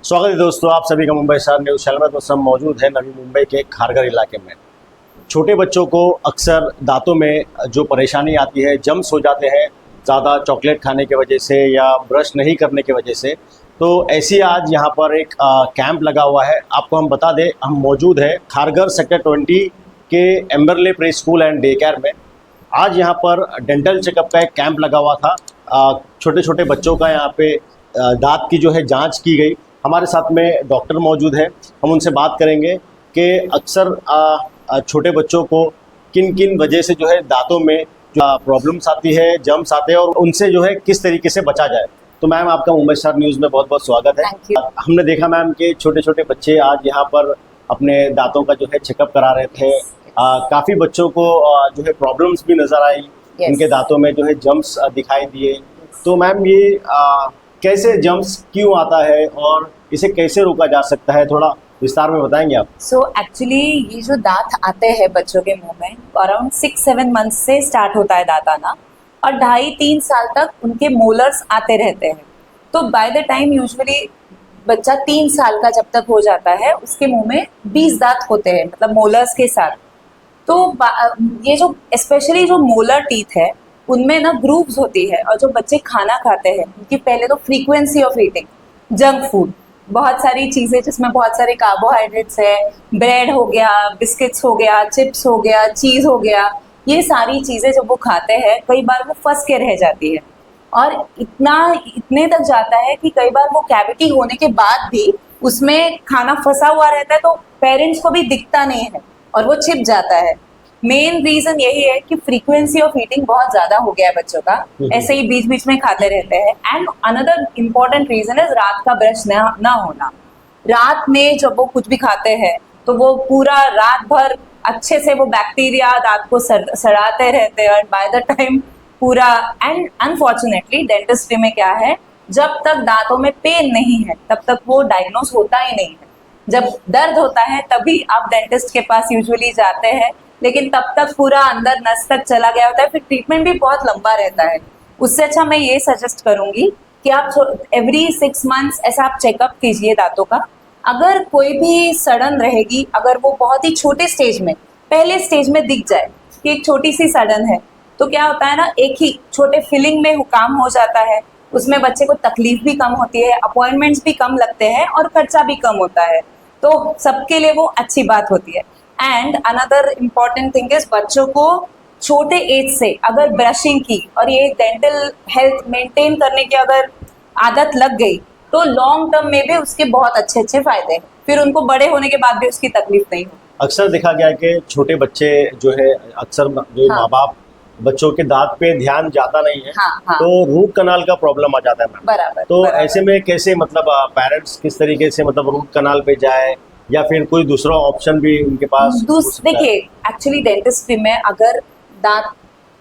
स्वागत है दोस्तों, आप सभी का मुंबई स्टार न्यूज़ चैनल में। दोस्तों हम मौजूद है नवी मुंबई के खारघर इलाके में। छोटे बच्चों को अक्सर दांतों में जो परेशानी आती है, जम्स हो जाते हैं ज़्यादा चॉकलेट खाने की वजह से या ब्रश नहीं करने की वजह से। तो ऐसी आज यहाँ पर एक कैंप लगा हुआ है। आपको हम बता दें, हम मौजूद है खारघर सेक्टर 20 के Amberley pre school and day care में। आज यहाँ पर डेंटल चेकअप का एक कैंप लगा हुआ था। छोटे छोटे बच्चों का यहाँ पे दांत की जो है जांच की गई। हमारे साथ में डॉक्टर मौजूद है, हम उनसे बात करेंगे कि अक्सर छोटे बच्चों को किन किन वजह से जो है दांतों में जो प्रॉब्लम्स आती है, जम्स आते हैं, और उनसे जो है किस तरीके से बचा जाए। तो मैम, आपका मुंबई स्टार न्यूज़ में बहुत बहुत स्वागत है। हमने देखा मैम कि छोटे छोटे बच्चे आज यहाँ पर अपने दांतों का जो है चेकअप करा रहे थे। काफ़ी बच्चों को जो है प्रॉब्लम्स भी नज़र आई। उनके दांतों में जो है जम्स दिखाई दिए। तो मैम, ये कैसे जम्स क्यों आता है और इसे कैसे रोका जा सकता है, थोड़ा विस्तार में बताएंगे आप? एक्चुअली ये जो दांत आते हैं बच्चों के मुंह में, अराउंड 6-7 मंथ से स्टार्ट होता है दांत आना, और 2.5-3 साल तक उनके मोलर्स आते रहते हैं। तो बाय द टाइम यूजुअली बच्चा 3 साल का जब तक हो जाता है, उसके मुंह में 20 दांत होते हैं, मतलब मोलर्स के साथ। तो ये जो स्पेशली जो मोलर टीथ है, उनमें ना ग्रूव्स होती है, और जो बच्चे खाना खाते हैं उनकी पहले तो frequency of eating junk food, बहुत सारी चीज़ें जिसमें बहुत सारे कार्बोहाइड्रेट्स है, ब्रेड हो गया, बिस्किट्स हो गया, चिप्स हो गया, चीज़ हो गया, ये सारी चीज़ें जब वो खाते हैं कई बार वो फंस के रह जाती है, और इतने तक जाता है कि कई बार वो कैविटी होने के बाद भी उसमें खाना फंसा हुआ रहता है, तो पेरेंट्स को भी दिखता नहीं है और वो छिप जाता है। मेन रीजन यही है कि फ्रीक्वेंसी ऑफ ईटिंग बहुत ज्यादा हो गया है बच्चों का, ऐसे ही बीच बीच में खाते रहते हैं। एंड अनदर इम्पोर्टेंट रीजन है रात का ब्रश ना होना। रात में जब वो कुछ भी खाते हैं तो वो पूरा रात भर अच्छे से वो बैक्टीरिया दांत को सड़ाते रहते हैं, और बाय द टाइम पूरा। एंड अनफॉर्चुनेटली डेंटिस्ट्री में क्या है, जब तक दांतों में पेन नहीं है तब तक वो डायग्नोज होता ही नहीं है। जब दर्द होता है तभी आप डेंटिस्ट के पास यूजुअली जाते हैं, लेकिन तब तक पूरा अंदर नस तक चला गया होता है, फिर ट्रीटमेंट भी बहुत लंबा रहता है। उससे अच्छा मैं ये सजेस्ट करूंगी कि आप एवरी 6 मंथ्स ऐसा आप चेकअप कीजिए दांतों का। अगर कोई भी सड़न रहेगी, अगर वो बहुत ही छोटे स्टेज में, पहले स्टेज में दिख जाए कि एक छोटी सी सड़न है, तो क्या होता है ना, एक ही छोटे फिलिंग में काम हो जाता है, उसमें बच्चे को तकलीफ भी कम होती है, अपॉइंटमेंट्स भी कम लगते हैं, और खर्चा भी कम होता है। तो सबके लिए वो अच्छी बात होती है। And another important thing is, बच्चों को छोटे एज से अगर ब्रशिंग की और ये डेंटल हेल्थ मेंटेन करने की अगर आदत लग गई, तो लॉन्ग टर्म में भी उसके बहुत अच्छे अच्छे फायदे हैं, फिर उनको बड़े होने के बाद भी उसकी तकलीफ नहीं हो। अक्सर देखा गया है कि छोटे बच्चे जो है, अक्सर जो माँ बाप बच्चों के दांत पे ध्यान जाता नहीं है। तो रूट कनाल का प्रॉब्लम आ जाता है। बराबर। तो ऐसे में कैसे, मतलब पेरेंट्स किस तरीके से मतलब रूट कनाल पे जाए, या फिर कोई दूसरा ऑप्शन भी उनके पास? देखिए, एक्चुअली डेंटिस्ट्री में अगर दांत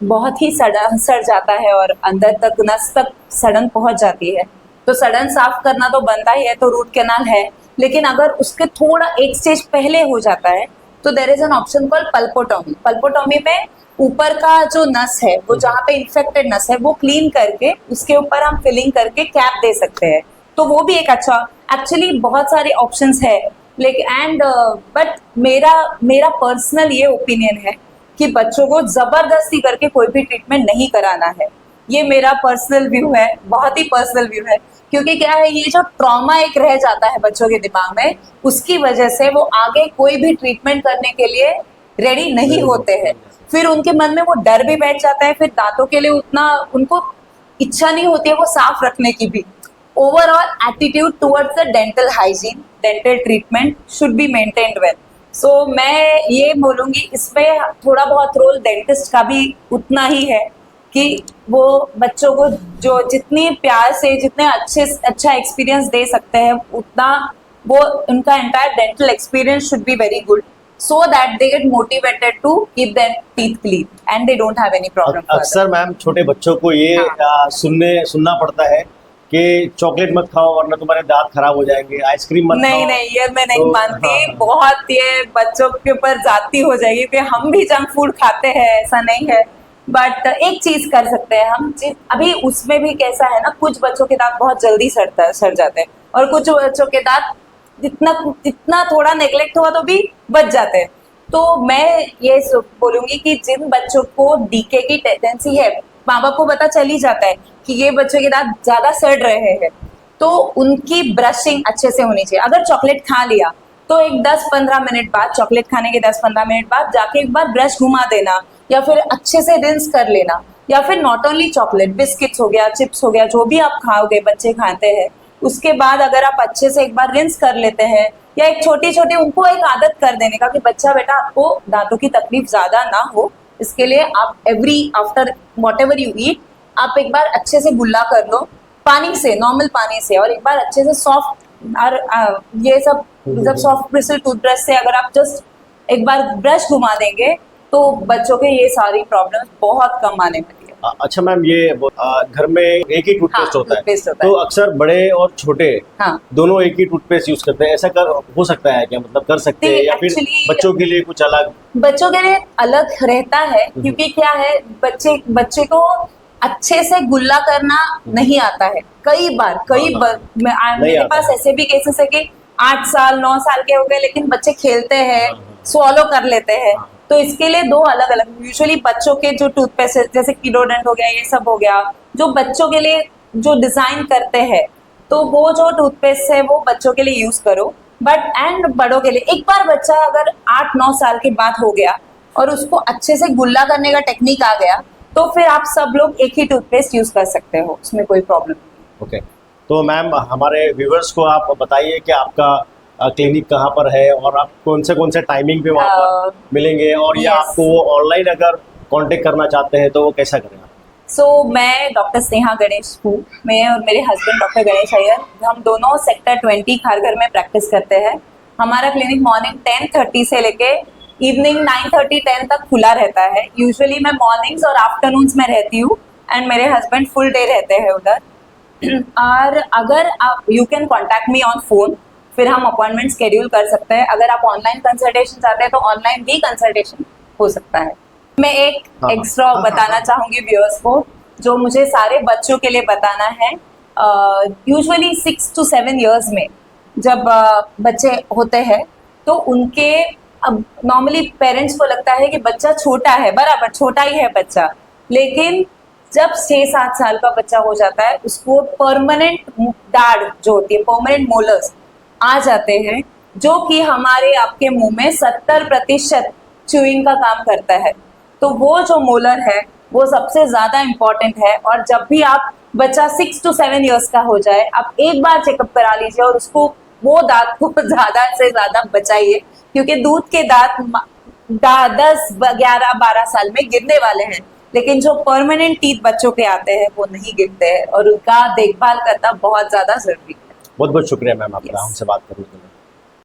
बहुत ही सड़ जाता है और अंदर तक नस तक सड़न पहुंच जाती है, तो सड़न साफ करना तो बनता ही है, तो रूट कैनाल है। लेकिन अगर उसके थोड़ा एक स्टेज पहले हो जाता है, तो there is an option called pulpotomy. Pulpotomy में ऊपर का जो नस है, वो जहाँ पे इन्फेक्टेड नस है, वो क्लीन करके उसके ऊपर हम फिलिंग करके कैप दे सकते हैं। तो वो भी एक अच्छा, एक्चुअली बहुत सारे ऑप्शंस है। लेकिन बट मेरा पर्सनल ये ओपिनियन है कि बच्चों को जबरदस्ती करके कोई भी ट्रीटमेंट नहीं कराना है। ये मेरा पर्सनल व्यू है, बहुत ही पर्सनल व्यू है। क्योंकि क्या है, ये जो ट्रॉमा एक रह जाता है बच्चों के दिमाग में, उसकी वजह से वो आगे कोई भी ट्रीटमेंट करने के लिए रेडी नहीं होते हैं। फिर उनके मन में वो डर भी बैठ जाता है, फिर दांतों के लिए उतना उनको इच्छा नहीं होती है वो साफ रखने की भी। Overall attitude towards the dental hygiene, dental treatment should be maintained well. So मैं ये बोलूँगी, इसमें थोड़ा बहुत रोल डेंटिस्ट का भी उतना ही है कि वो बच्चों को जो जितनी प्यार से, जितने अच्छा एक्सपीरियंस दे सकते हैं, उतना वो उनका entire dental experience should be very good, so that they get motivated to keep their teeth clean and they don't have any problem. अक्सर मैम छोटे बच्चों को ये सुनना पड़ता है कि चॉकलेट मत खाओ वरना तुम्हारे दांत खराब हो जाएंगे, आइसक्रीम मत खाओ। नहीं, ये मैं नहीं मानती। बहुत ये बच्चों के ऊपर जाती हो जाएगी, क्योंकि हम भी जंक फूड खाते हैं, ऐसा नहीं है। बट एक चीज कर सकते हैं हम, अभी उसमें भी कैसा है ना, कुछ बच्चों के दांत बहुत जल्दी सड़ जाते हैं, और कुछ बच्चों के दांत इतना इतना थोड़ा नेग्लेक्ट हुआ तो भी बच जाते हैं। तो मैं ये बोलूंगी कि जिन बच्चों को डीके की टेंडेंसी है, माँ बाप को पता चल ही जाता है कि ये बच्चों के दांत ज्यादा सड़ रहे हैं, तो उनकी ब्रशिंग अच्छे से होनी चाहिए। अगर चॉकलेट खा लिया तो एक 10-15 मिनट बाद, चॉकलेट खाने के 10-15 मिनट बाद जाके एक बार ब्रश घुमा देना, या फिर अच्छे से रिंस कर लेना। या फिर नॉट ओनली चॉकलेट, बिस्किट्स हो गया, चिप्स हो गया, जो भी आप खाओगे, बच्चे खाते हैं, उसके बाद अगर आप अच्छे से एक बार रिंस कर लेते हैं, या एक छोटी छोटी उनको एक आदत कर देने का कि बच्चा बेटा आपको दांतों की तकलीफ ज्यादा ना हो, इसके लिए आप after what ever you eat, आप एक बार अच्छे से गुल्ला कर लो पानी से, नॉर्मल पानी से, और एक बार अच्छे से सॉफ्ट और ये सब जब सॉफ्ट ब्रिसल टूथब्रश से अगर आप जस्ट एक बार ब्रश घुमा देंगे तो बच्चों के ये सारी प्रॉब्लम्स बहुत कम आने वाली है। अच्छा मैम, ये घर में एक ही टूथपेस्ट हाँ, होता है, टूथपेस्ट होता तो अक्सर बड़े और छोटे हाँ। दोनों एक ही टूथपेस्ट यूज करते हैं, ऐसा हो सकता है क्या? मतलब कर सकते हैं, या फिर Actually- बच्चों के लिए कुछ अलग? बच्चों के लिए अलग रहता है, क्योंकि क्या है, बच्चे को अच्छे से गुल्ला करना नहीं आता है कई बार। मेरे आता पास है। ऐसे भी केसेस है कि 8 साल 9 साल के हो गए लेकिन बच्चे खेलते हैं, स्वॉलो कर लेते हैं। तो इसके लिए दो अलग अलग, यूजुअली बच्चों के जो टूथपेस्ट जैसे कीडोडेंट हो गया, ये सब हो गया, जो बच्चों के लिए जो डिजाइन करते हैं, तो वो जो टूथपेस्ट है वो बच्चों के लिए यूज करो। बट एंड बड़ों के लिए, एक बार बच्चा अगर 8-9 साल के बाद हो गया और उसको अच्छे से गुल्ला करने का टेक्निक आ गया, तो फिर आप सब लोग एक ही टूथपेस्ट यूज कर सकते हो, उसमें कोई प्रॉब्लम नहीं। ओके, तो मैम हमारे व्यूवर्स को आप बताइए कि आपका क्लिनिक कहाँ पर है और आप कौन से टाइमिंग पे वहाँ पर मिलेंगे, और या yes. आपको ऑनलाइन अगर कांटेक्ट करना चाहते हैं तो वो कैसा करें? सो मैं डॉक्टर स्नेहा गणेश हूँ। मैं और मेरे हस्बैंड डॉक्टर गणेश अय्यर, हम दोनों सेक्टर 20 खारघर में प्रैक्टिस करते हैं। हमारा क्लिनिक मॉर्निंग 10:30 से लेके इवनिंग 9:30-10 तक खुला रहता है। यूजुअली मैं मॉर्निंग्स और आफ्टरनून्स में रहती हूँ एंड मेरे हस्बैंड फुल डे रहते हैं उधर। और अगर आप you can contact me on phone, फिर हम अपॉइंटमेंट शेड्यूल कर सकते हैं। अगर आप ऑनलाइन कंसल्टेशन चाहते हैं तो ऑनलाइन भी कंसल्टेशन हो सकता है। मैं एक एक्स्ट्रा बताना चाहूंगी व्यूअर्स को, जो मुझे सारे बच्चों के लिए बताना है। यूजुअली 6 to 7 इयर्स में जब बच्चे होते हैं तो उनके, अब नॉर्मली पेरेंट्स को लगता है कि बच्चा छोटा है, बराबर छोटा ही है बच्चा, लेकिन जब 6-7 साल का बच्चा हो जाता है उसको परमानेंट दाढ़ जो होती है, परमानेंट मोलर्स आ जाते हैं, जो कि हमारे आपके मुंह में 70% च्यूइंग का काम करता है। तो वो जो मोलर है वो सबसे ज्यादा इम्पोर्टेंट है। और जब भी आप बच्चा 6 to 7 इयर्स का हो जाए, आप एक बार चेकअप करा लीजिए और उसको वो दांत को ज्यादा से ज्यादा बचाइए, क्योंकि दूध के दांत 10, 11, 12 साल में गिरने वाले हैं, लेकिन जो परमानेंट टीथ बच्चों के आते हैं वो नहीं गिरते हैं, और उनका देखभाल करना बहुत ज्यादा जरूरी है। बहुत बहुत शुक्रिया मैम आपका हमसे बात करने के लिए।